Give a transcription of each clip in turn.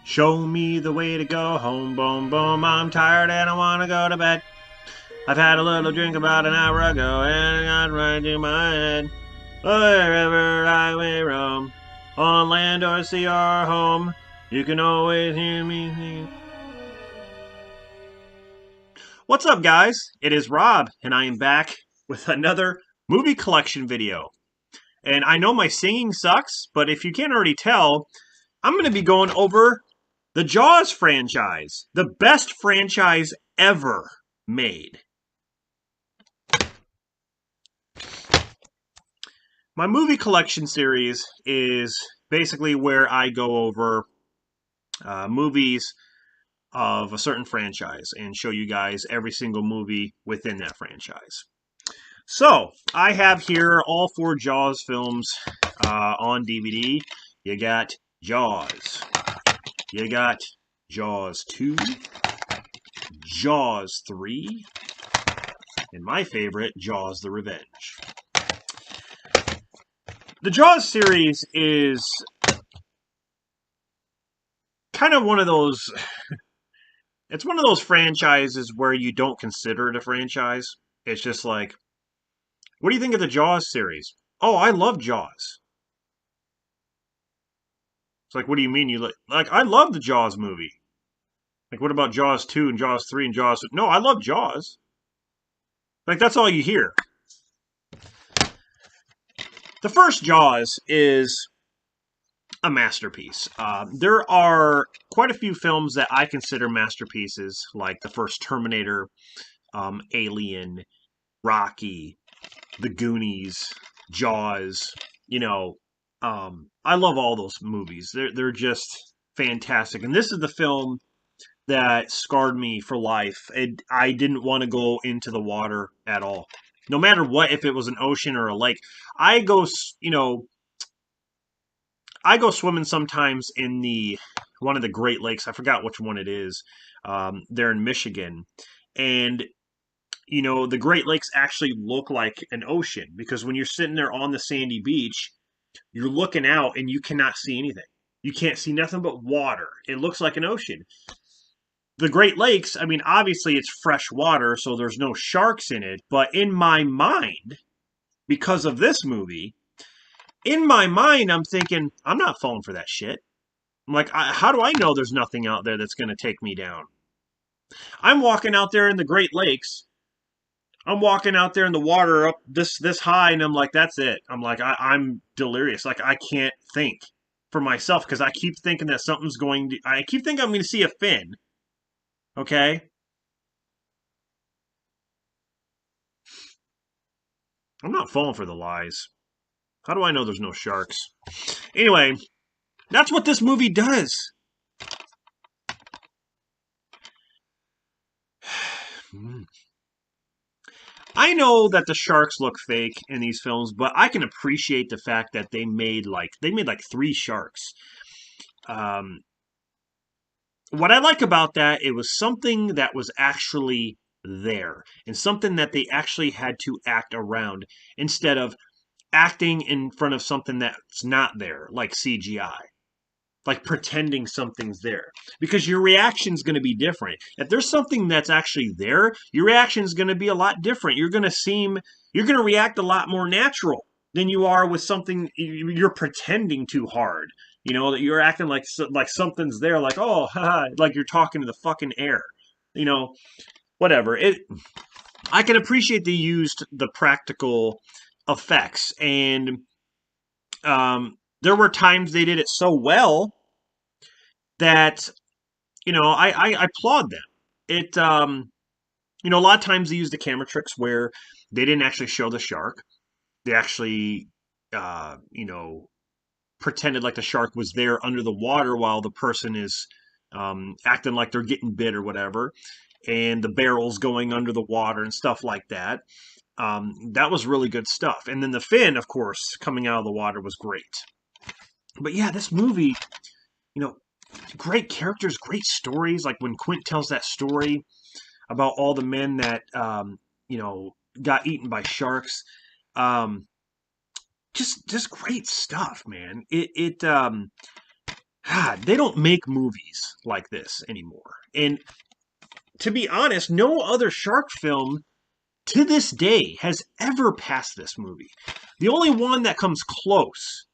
Show me the way to go home, boom, boom. I'm tired and I want to go to bed. I've had a little drink about an hour ago and it got right to my head. Wherever I may roam, on land or sea or home, you can always hear me sing. What's up, guys? It is Rob, and I am back with another movie collection video. And I know my singing sucks, but if you can't already tell, I'm going to be going over the Jaws franchise, the best franchise ever made. My movie collection series is basically where I go over movies of a certain franchise and show you guys every single movie within that franchise. So, I have here all 4 Jaws films on DVD. You got Jaws. You got Jaws 2, Jaws 3, and my favorite, Jaws the Revenge. The Jaws series is kind of one of those... It's one of those franchises where you don't consider it a franchise. It's just like, what do you think of the Jaws series? Oh, I love Jaws. It's like, what do you mean you like? I love the Jaws movie. Like, what about Jaws 2 and Jaws 3 and Jaws... No, I love Jaws. Like, that's all you hear. The first Jaws is a masterpiece. There are quite a few films that I consider masterpieces, like the first Terminator, Alien, Rocky, The Goonies, Jaws. You know, I love all those movies. They're just fantastic. And this is the film that scarred me for life. I didn't want to go into the water at all. No matter what, if it was an ocean or a lake. I go swimming sometimes in one of the Great Lakes. I forgot which one it is. They're in Michigan. And, you know, the Great Lakes actually look like an ocean because when you're sitting there on the sandy beach, you're looking out and you cannot see anything. You can't see nothing but water. It looks like an ocean. The Great Lakes, I mean, obviously it's fresh water, so there's no sharks in it. But in my mind, because of this movie, in my mind, I'm thinking, I'm not falling for that shit. I'm like, how do I know there's nothing out there that's going to take me down? I'm walking out there in the Great Lakes. I'm walking out there in the water up this high, and I'm like, that's it. I'm like, I'm delirious. Like, I can't think for myself because I keep thinking that something's going to... I keep thinking I'm going to see a fin. Okay? I'm not falling for the lies. How do I know there's no sharks? Anyway, that's what this movie does. I know that the sharks look fake in these films, but I can appreciate the fact that they made like 3 sharks. What I like about that, it was something that was actually there and something that they actually had to act around instead of acting in front of something that's not there, like CGI. Like pretending something's there. Because your reaction's going to be different. If there's something that's actually there, your reaction's going to be a lot different. You're going to react a lot more natural than you are with something you're pretending too hard. You know, that you're acting like something's there, like, oh, haha, like you're talking to the fucking air. You know, whatever. I can appreciate they used the practical effects, and there were times they did it so well that, you know, I applaud them. You know, a lot of times they use the camera tricks where they didn't actually show the shark. They actually, you know, pretended like the shark was there under the water while the person is acting like they're getting bit or whatever. And the barrel's going under the water and stuff like that. That was really good stuff. And then the fin, of course, coming out of the water was great. But yeah, this movie, you know, great characters, great stories. Like when Quint tells that story about all the men that, you know, got eaten by sharks. Just great stuff, man. God, they don't make movies like this anymore. And to be honest, no other shark film to this day has ever passed this movie. The only one that comes close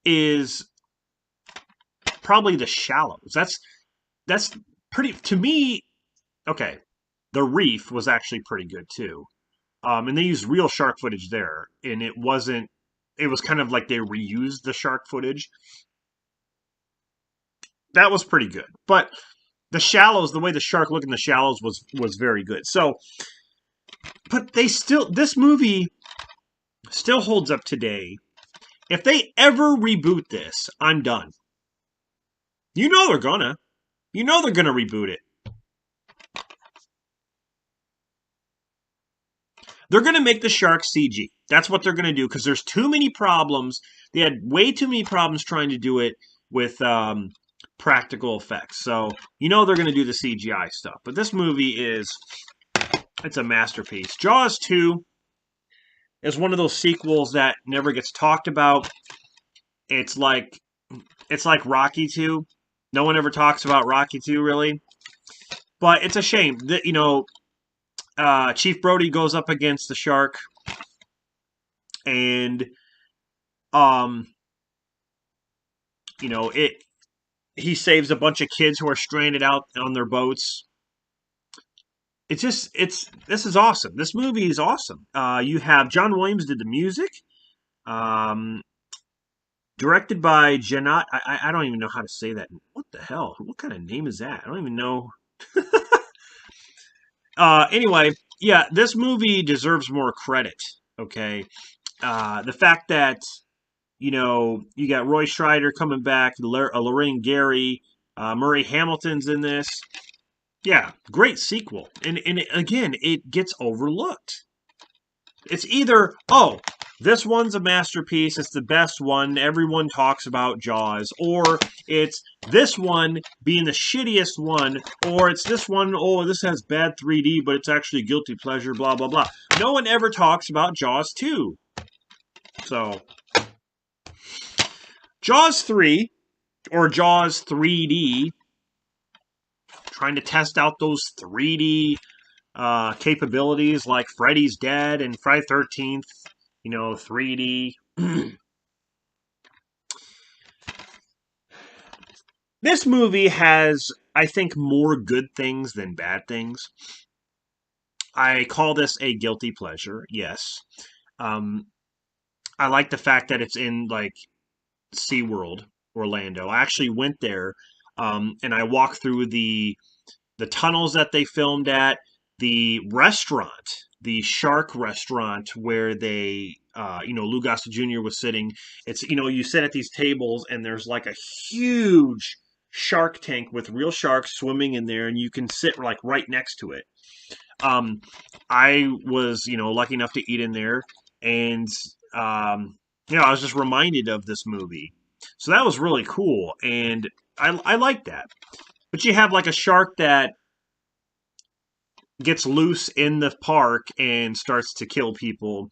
is probably The Shallows. That's pretty to me. Okay, The Reef was actually pretty good too. And they used real shark footage there, and it wasn't. It was kind of like they reused the shark footage. That was pretty good, but the shallows, the way the shark looked in the shallows was very good. So, but they still this movie still holds up today. If they ever reboot this, I'm done. You know they're gonna. You know they're gonna reboot it. They're gonna make the shark CG. That's what they're gonna do because there's too many problems. They had way too many problems trying to do it with practical effects. So you know they're gonna do the CGI stuff. But this movie it's a masterpiece. Jaws 2 is one of those sequels that never gets talked about. It's like Rocky 2. No one ever talks about Rocky 2 really. But it's a shame that Chief Brody goes up against the shark, and um, it he saves a bunch of kids who are stranded out on their boats. It's this is awesome. This movie is awesome. You have John Williams did the music, um, directed by Janat. I don't even know how to say that. What the hell? What kind of name is that? I don't even know. Anyway, yeah, this movie deserves more credit. Okay, the fact that you got Roy Scheider coming back, Lorraine Gary, Murray Hamilton's in this. Yeah, great sequel. And again, it gets overlooked. It's either, oh, this one's a masterpiece, it's the best one, everyone talks about Jaws, or it's this one being the shittiest one, or it's this one, oh, this has bad 3D, but it's actually guilty pleasure, blah, blah, blah. No one ever talks about Jaws 2. So, Jaws 3, or Jaws 3D, trying to test out those 3D capabilities like Freddy's Dead and Friday 13th, 3D. This movie has, I think, more good things than bad things. I call this a guilty pleasure, yes. Um, I like the fact that it's in, like, SeaWorld, Orlando. I actually went there, and I walked through the tunnels that they filmed at, the restaurant, the shark restaurant where Lou Gossett Jr. was sitting. It's, you sit at these tables and there's like a huge shark tank with real sharks swimming in there, and you can sit like right next to it. Um, I was, lucky enough to eat in there, and I was just reminded of this movie. So that was really cool, and I like that. But you have like a shark that gets loose in the park and starts to kill people.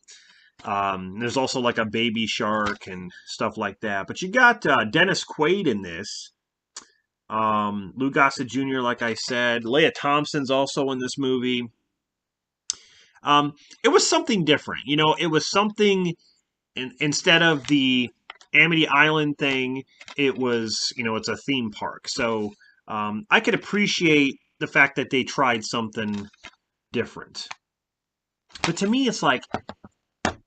There's also like a baby shark and stuff like that. But you got Dennis Quaid in this. Lou Gossett Jr., like I said. Leah Thompson's also in this movie. It was something different. It was something, instead of the Amity Island thing, it was, it's a theme park. So I could appreciate the fact that they tried something different. But to me, it's like,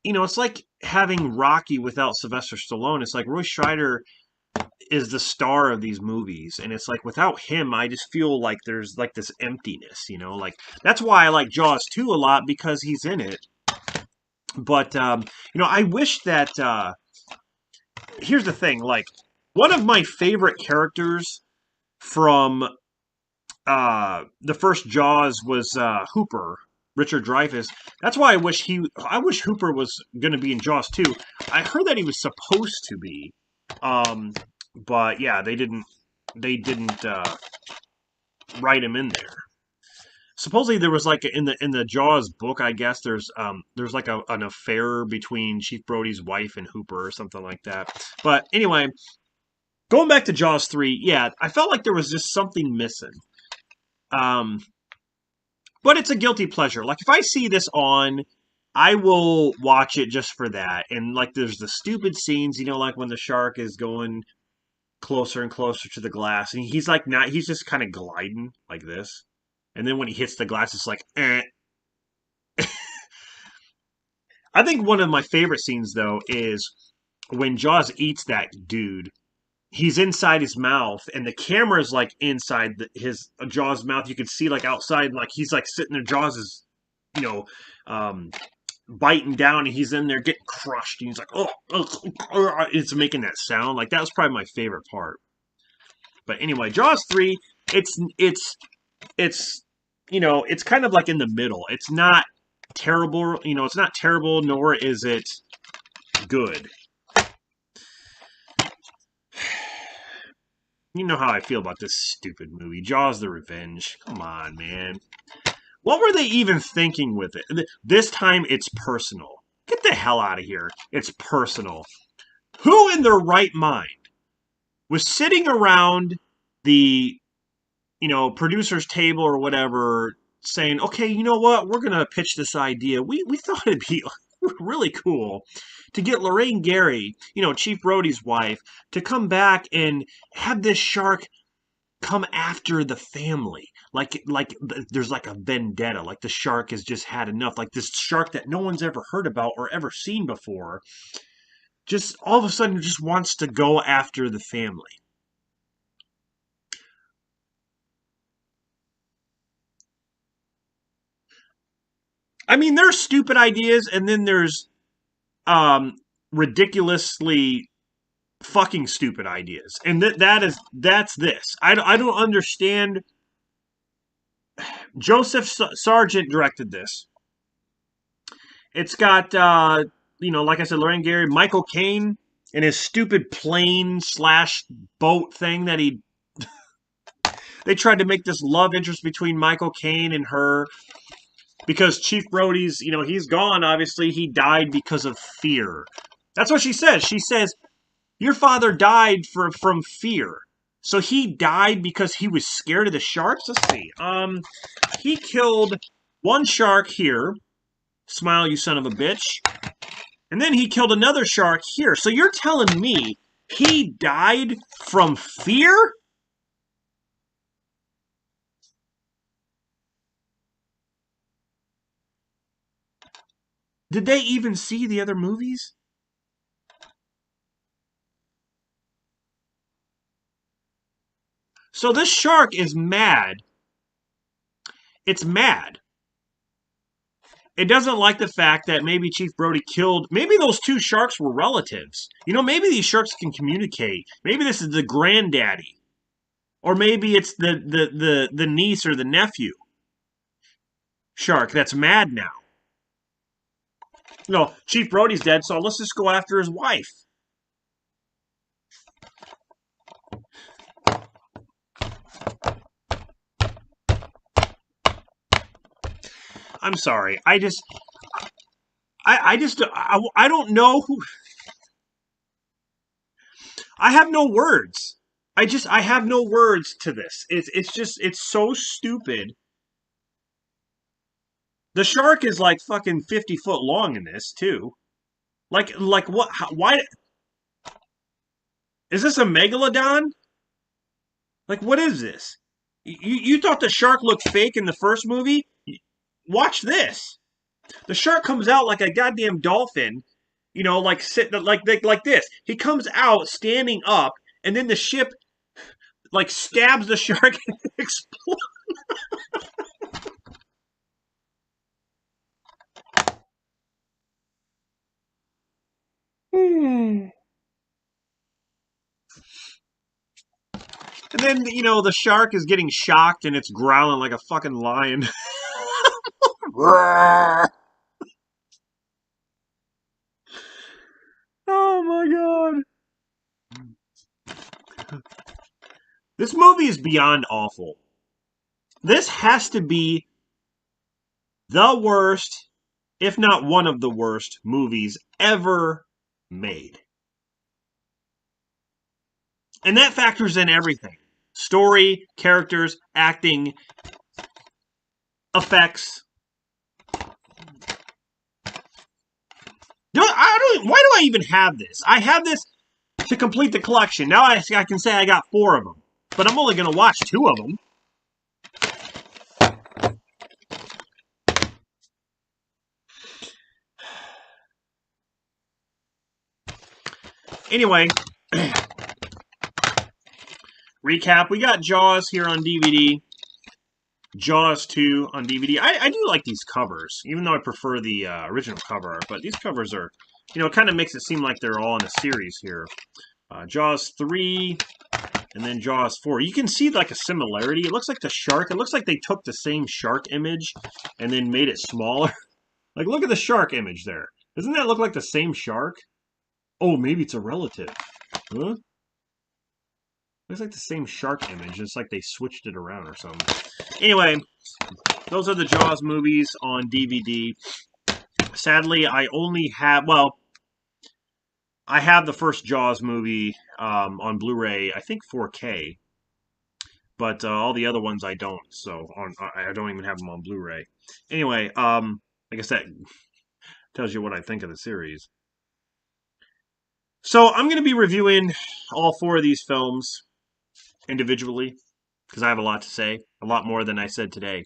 it's like having Rocky without Sylvester Stallone. It's like Roy Scheider is the star of these movies, and it's like without him, I just feel like there's like this emptiness, like that's why I like Jaws 2 a lot, because he's in it. But I wish that here's the thing, like one of my favorite characters from the first Jaws was Hooper, Richard Dreyfuss. That's why I wish Hooper was going to be in Jaws 2. I heard that he was supposed to be, but yeah, they didn't write him in there. Supposedly there was like in the Jaws book, I guess there's like an affair between Chief Brody's wife and Hooper or something like that. But anyway, Going back to Jaws 3, yeah, I felt like there was just something missing. Um, but it's a guilty pleasure. Like if I see this on, I will watch it just for that. And like there's the stupid scenes, like when the shark is going closer and closer to the glass, and he's like not, he's just kind of gliding like this. And then when he hits the glass, it's like, eh. I think one of my favorite scenes though is when Jaws eats that dude. He's inside his mouth, and the camera's like inside his Jaws mouth. You can see like outside, like he's like sitting there. Jaws is, you know, um, biting down, and he's in there getting crushed. And he's like, oh, it's making that sound. Like that was probably my favorite part. But anyway, Jaws 3, it's it's kind of like in the middle. It's not terrible, it's not terrible, nor is it good. You know how I feel about this stupid movie, Jaws the Revenge. Come on, man. What were they even thinking with it? This time it's personal. Get the hell out of here. It's personal. Who in their right mind was sitting around the, producer's table or whatever saying, okay, you know what? We're going to pitch this idea. We thought it'd be really cool to get Lorraine Gary, Chief Brody's wife, to come back and have this shark come after the family. Like there's like a vendetta. Like the shark has just had enough. Like this shark that no one's ever heard about or ever seen before, just all of a sudden just wants to go after the family. I mean, there's stupid ideas, and then there's um ridiculously fucking stupid ideas, and that's this. I don't understand. Joseph Sargent directed this. It's got like I said, Lorraine Gary, Michael Caine, and his stupid plane slash boat thing that they tried to make this love interest between Michael Caine and her because Chief Brody's, he's gone. Obviously, he died because of fear. That's what she says. She says your father died from fear. So he died because he was scared of the sharks? Let's see. He killed one shark here. Smile, you son of a bitch. And then he killed another shark here. So you're telling me he died from fear? Did they even see the other movies? So this shark is mad. It's mad. It doesn't like the fact that maybe Chief Brody killed. Maybe those two sharks were relatives. Maybe these sharks can communicate. Maybe this is the granddaddy, or maybe it's the niece or the nephew shark that's mad now. Chief Brody's dead, so let's just go after his wife. I'm sorry. I don't know who. I have no words. I have no words to this. It's so stupid. The shark is like fucking 50 foot long in this too. Like what? Why is this a megalodon? Like what is this? You thought the shark looked fake in the first movie? Watch this. The shark comes out like a goddamn dolphin, like sitting like this. He comes out standing up, and then the ship like stabs the shark and explodes. And then the shark is getting shocked and it's growling like a fucking lion. Oh my god. This movie is beyond awful. This has to be the worst, if not one of the worst movies ever made. And that factors in everything: story, characters, acting, effects. Why do I even have this? I have this to complete the collection. Now I can say I got 4 of them. But I'm only going to watch 2 of them. Anyway, recap. We got Jaws here on DVD. Jaws 2 on DVD. I do like these covers, even though I prefer the original cover art. But these covers are, it kind of makes it seem like they're all in a series here. Jaws 3, and then Jaws 4. You can see like a similarity. It looks like the shark. It looks like they took the same shark image and then made it smaller. Like, look at the shark image there. Doesn't that look like the same shark? Oh, maybe it's a relative. Huh? Looks like the same shark image. It's like they switched it around or something. Anyway, those are the Jaws movies on DVD. Sadly, I only have, well, I have the first Jaws movie on Blu-ray, I think 4K, but all the other ones I don't. So I don't even have them on Blu-ray. Anyway, I guess that tells you what I think of the series. So I'm going to be reviewing all 4 of these films individually because I have a lot to say, a lot more than I said today.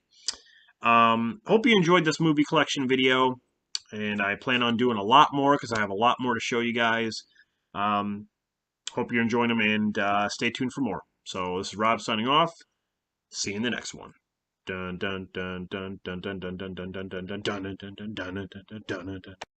Hope you enjoyed this movie collection video, and I plan on doing a lot more because I have a lot more to show you guys. Hope you're enjoying them, and stay tuned for more. So this is Rob signing off. See you in the next one. Dun dun dun dun dun dun dun dun dun dun dun dun dun dun dun dun dun dun dun dun.